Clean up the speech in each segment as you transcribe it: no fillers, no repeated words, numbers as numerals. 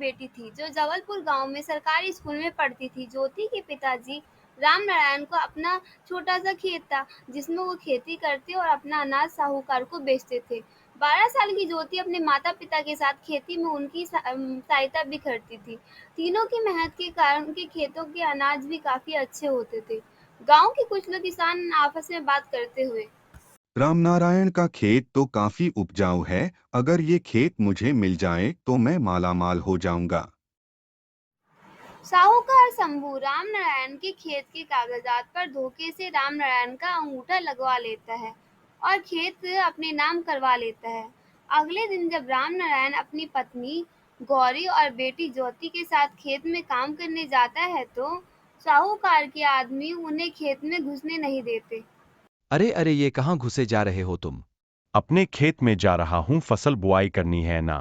बेटी थी जो जबलपुर गांव में सरकारी स्कूल में पढ़ती थी। ज्योति के पिताजी राम नारायण को अपना छोटा सा खेत था जिसमें वो खेती करते और अपना अनाज साहूकार को बेचते थे। 12 साल की ज्योति अपने माता पिता के साथ खेती में उनकी सहायता भी करती थी। तीनों की मेहनत के कारण उनके खेतों के अनाज भी काफी अच्छे होते थे। गांव के कुछ लोग किसान आपस में बात करते हुए, रामनारायण का खेत तो काफी उपजाऊ है। अगर ये खेत मुझे मिल जाए तो मैं मालामाल हो जाऊंगा। साहूकार शंभू रामनारायण के खेत के कागजात पर धोखे से रामनारायण का अंगूठा लगवा लेता है और खेत अपने नाम करवा लेता है। अगले दिन जब रामनारायण अपनी पत्नी गौरी और बेटी ज्योति के साथ खेत में काम करने जाता है तो साहूकार के आदमी उन्हें खेत में घुसने नहीं देते। अरे अरे, ये कहाँ घुसे जा रहे हो तुम? अपने खेत में जा रहा हूँ, फसल बुआई करनी है ना।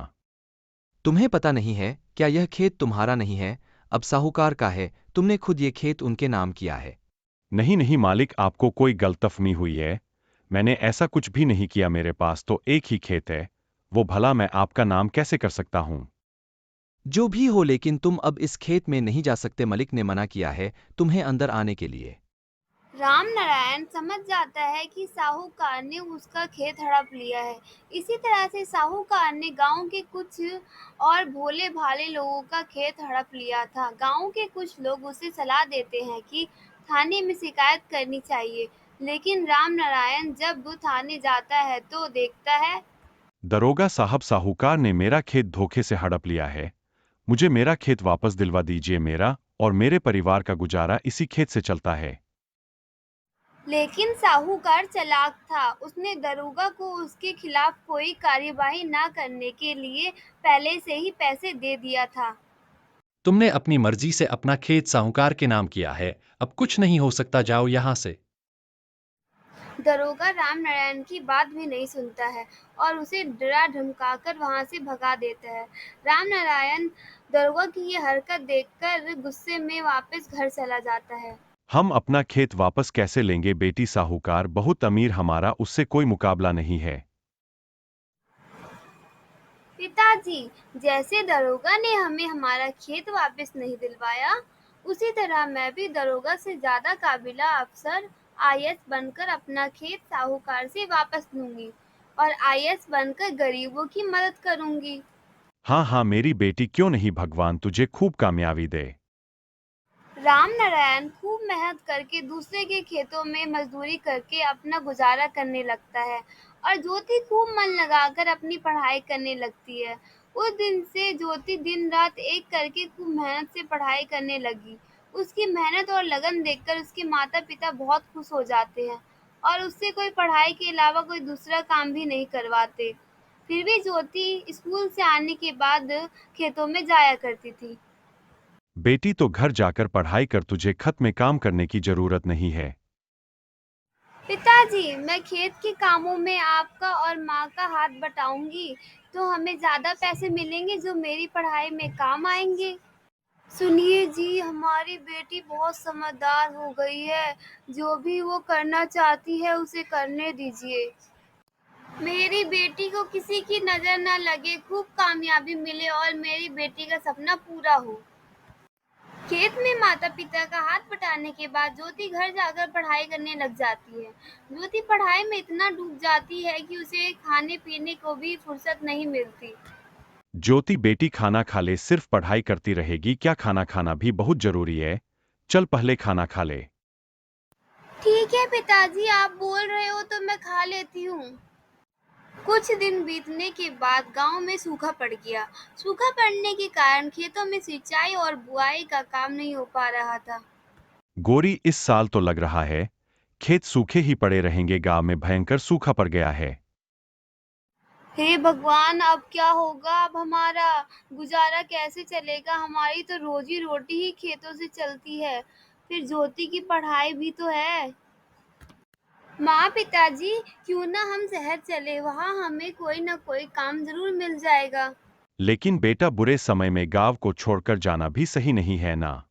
तुम्हें पता नहीं है क्या यह खेत तुम्हारा नहीं है, अब साहूकार का है। तुमने खुद ये खेत उनके नाम किया है। नहीं नहीं मालिक, आपको कोई गलतफहमी हुई है। मैंने ऐसा कुछ भी नहीं किया, मेरे पास तो एक ही खेत है। वो भला मैं आपका नाम कैसे कर सकता हूँ। जो भी हो, लेकिन तुम अब इस खेत में नहीं जा सकते। मलिक ने मना किया है तुम्हें अंदर आने के लिए। रामनारायण समझ जाता है कि साहूकार ने उसका खेत हड़प लिया है। इसी तरह से साहूकार ने गांव के कुछ और भोले भाले लोगों का खेत हड़प लिया था। गांव के कुछ लोग उसे सलाह देते हैं कि थाने में शिकायत करनी चाहिए, लेकिन रामनारायण जब वो थाने जाता है तो देखता है दरोगा साहब, साहूकार ने मेरा खेत धोखे से हड़प लिया है। मुझे मेरा खेत वापस दिलवा दीजिए। मेरा और मेरे परिवार का गुजारा इसी खेत से चलता है। लेकिन साहूकार चालाक था। उसने दरोगा को उसके खिलाफ कोई कार्यवाही न करने के लिए पहले से ही पैसे दे दिया था। तुमने अपनी मर्जी से अपना खेत साहूकार के नाम किया है, अब कुछ नहीं हो सकता, जाओ यहां से। दरोगा रामनारायण की बात भी नहीं सुनता है और उसे डरा धमकाकर वहां से भगा देता है। रामनारायण दरोगा की ये हरकत देखकर गुस्से में वापस घर चला जाता है। हम अपना खेत वापस कैसे लेंगे? बेटी साहूकार बहुत अमीर, हमारा उससे कोई मुकाबला नहीं है। पिताजी, जैसे दरोगा ने हमें हमारा खेत वापस नहीं दिलवाया, उसी तरह मैं भी दरोगा से ज्यादा काबिला अफसर आईएएस बनकर अपना खेत साहूकार से वापस लूंगी और आईएएस बनकर गरीबों की मदद करूंगी। हाँ हाँ मेरी बेटी, क्यों नहीं, भगवान तुझे खूब कामयाबी दे। रामनारायण खूब मेहनत करके दूसरे के खेतों में मजदूरी करके अपना गुजारा करने लगता है और ज्योति खूब मन लगाकर अपनी पढ़ाई करने लगती है। उस दिन से ज्योति दिन रात एक करके खूब मेहनत से पढ़ाई करने लगी। उसकी मेहनत और लगन देखकर उसके माता पिता बहुत खुश हो जाते हैं और उससे कोई पढ़ाई के अलावा कोई दूसरा काम भी नहीं करवाते। फिर भी ज्योति स्कूल से आने के बाद खेतों में जाया करती थी। बेटी तो घर जाकर पढ़ाई कर, तुझे खत में काम करने की जरूरत नहीं है। पिताजी, मैं खेत के कामों में आपका और माँ का हाथ बटाऊंगी तो हमें ज्यादा पैसे मिलेंगे जो मेरी पढ़ाई में काम आएंगे। सुनिए जी, हमारी बेटी बहुत समझदार हो गई है। जो भी वो करना चाहती है उसे करने दीजिए। मेरी बेटी को किसी की नजर न लगे, खूब कामयाबी मिले और मेरी बेटी का सपना पूरा हो। खेत में माता-पिता का हाथ बटाने के बाद ज्योति घर जाकर पढ़ाई करने लग जाती है। ज्योति पढ़ाई में इतना डूब जाती है कि उसे खाने-पीने को भी फुर्सत नहीं मिलती। ज्योति बेटी, खाना खा ले, सिर्फ पढ़ाई करती रहेगी क्या? खाना खाना भी बहुत जरूरी है। चल पहले खाना खा ले। ठीक है पिताजी, आप बोल रहे हो तो मैं खा लेती हूँ। कुछ दिन बीतने के बाद गांव में सूखा पड़ गया। सूखा पड़ने के कारण खेतों में सिंचाई और बुआई का काम नहीं हो पा रहा था। गोरी, इस साल तो लग रहा है खेत सूखे ही पड़े रहेंगे। गांव में भयंकर सूखा पड़ गया है। हे भगवान, अब क्या होगा? अब हमारा गुजारा कैसे चलेगा? हमारी तो रोजी रोटी ही खेतों से चलती है। फिर ज्योति की पढ़ाई भी तो है। माँ, पिताजी, क्यों ना हम शहर चले, वहाँ हमें कोई ना कोई काम जरूर मिल जाएगा। लेकिन बेटा, बुरे समय में गांव को छोड़कर जाना भी सही नहीं है ना।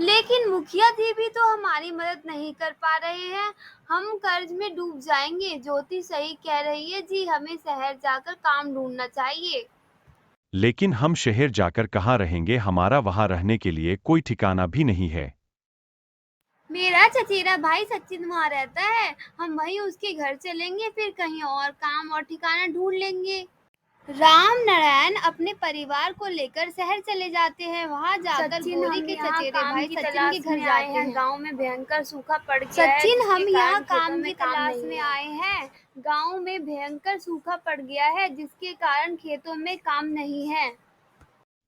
लेकिन मुखिया जी भी तो हमारी मदद नहीं कर पा रहे हैं। हम कर्ज में डूब जाएंगे। ज्योति सही कह रही है जी, हमें शहर जाकर काम ढूंढना चाहिए। लेकिन हम शहर जाकर कहाँ रहेंगे, हमारा वहाँ रहने के लिए कोई ठिकाना भी नहीं है। मेरा चचेरा भाई सचिन वहाँ रहता है, हम वहीं उसके घर चलेंगे, फिर कहीं और काम और ठिकाना ढूंढ लेंगे। राम नारायण अपने परिवार को लेकर शहर चले जाते हैं। वहाँ जाकर सचिन, गौरी हम के यहाँ चचेरे काम भाई की सचिन के तलाश घर में आए जाते हैं। हैं। गांव में भयंकर सूखा पड़ गया है, सचिन, जिसके हम यहाँ कारण खेतों काम में की काम तलाश नहीं में है। आए हैं। गांव में भयंकर सूखा पड़ गया है, जिसके कारण खेतों में काम नहीं है।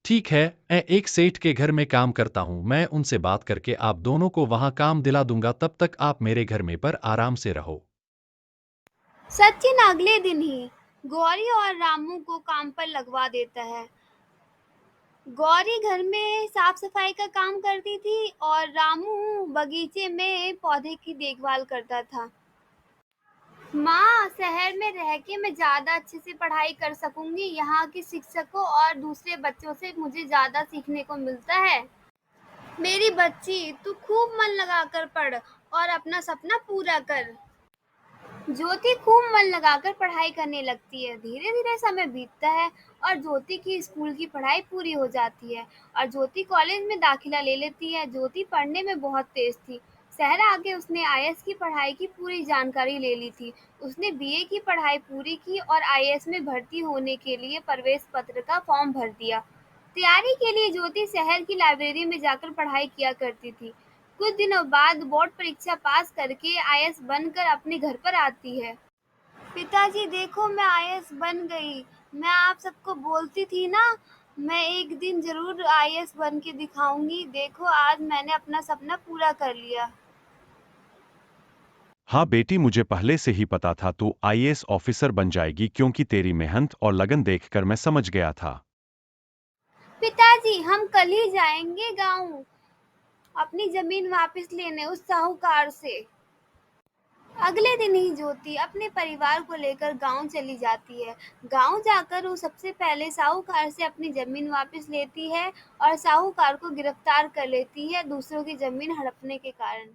ठीक है, मैं एक सेठ के घर में काम करता हूँ। मैं उनसे बात करके आप दोनों को वहाँ काम दिला दूंगा। तब तक आप मेरे घर में पर आराम से रहो। सचिन अगले दिन ही गौरी और रामू को काम पर लगवा देता है। गौरी घर में साफ सफाई का काम करती थी और रामू बगीचे में पौधे की देखभाल करता था। माँ, शहर में रह के मैं ज़्यादा अच्छे से पढ़ाई कर सकूंगी। यहाँ के शिक्षकों और दूसरे बच्चों से मुझे ज़्यादा सीखने को मिलता है। मेरी बच्ची, तू खूब मन लगा कर पढ़ और अपना सपना पूरा कर। ज्योति खूब मन लगाकर पढ़ाई करने लगती है। धीरे धीरे समय बीतता है और ज्योति की स्कूल की पढ़ाई पूरी हो जाती है और ज्योति कॉलेज में दाखिला ले लेती है। ज्योति पढ़ने में बहुत तेज थी। शहर आके उसने आईएएस की पढ़ाई की पूरी जानकारी ले ली थी। उसने बीए की पढ़ाई पूरी की और आईएएस में भर्ती होने के लिए प्रवेश पत्र का फॉर्म भर दिया। तैयारी के लिए ज्योति शहर की लाइब्रेरी में जाकर पढ़ाई किया करती थी। कुछ दिनों बाद बोर्ड परीक्षा पास करके आईएएस बनकर अपने घर पर आती है। पिताजी, देखो मैं आईएएस बन गई। मैं आप सबको बोलती थी ना, मैं एक दिन जरूर आईएएस बन के दिखाऊंगी। देखो आज मैंने अपना सपना पूरा कर लिया। हाँ बेटी, मुझे पहले से ही पता था तू आईएएस ऑफिसर बन जाएगी, क्योंकि तेरी मेहनत और लगन देखकर मैं समझ गया था। पिताजी, हम कल ही जाएंगे गाँव अपनी जमीन वापस लेने उस साहूकार से। अगले दिन ही ज्योति अपने परिवार को लेकर गांव चली जाती है। गांव जाकर वो सबसे पहले साहूकार से अपनी जमीन वापस लेती है और साहूकार को गिरफ्तार कर लेती है दूसरों की जमीन हड़पने के कारण।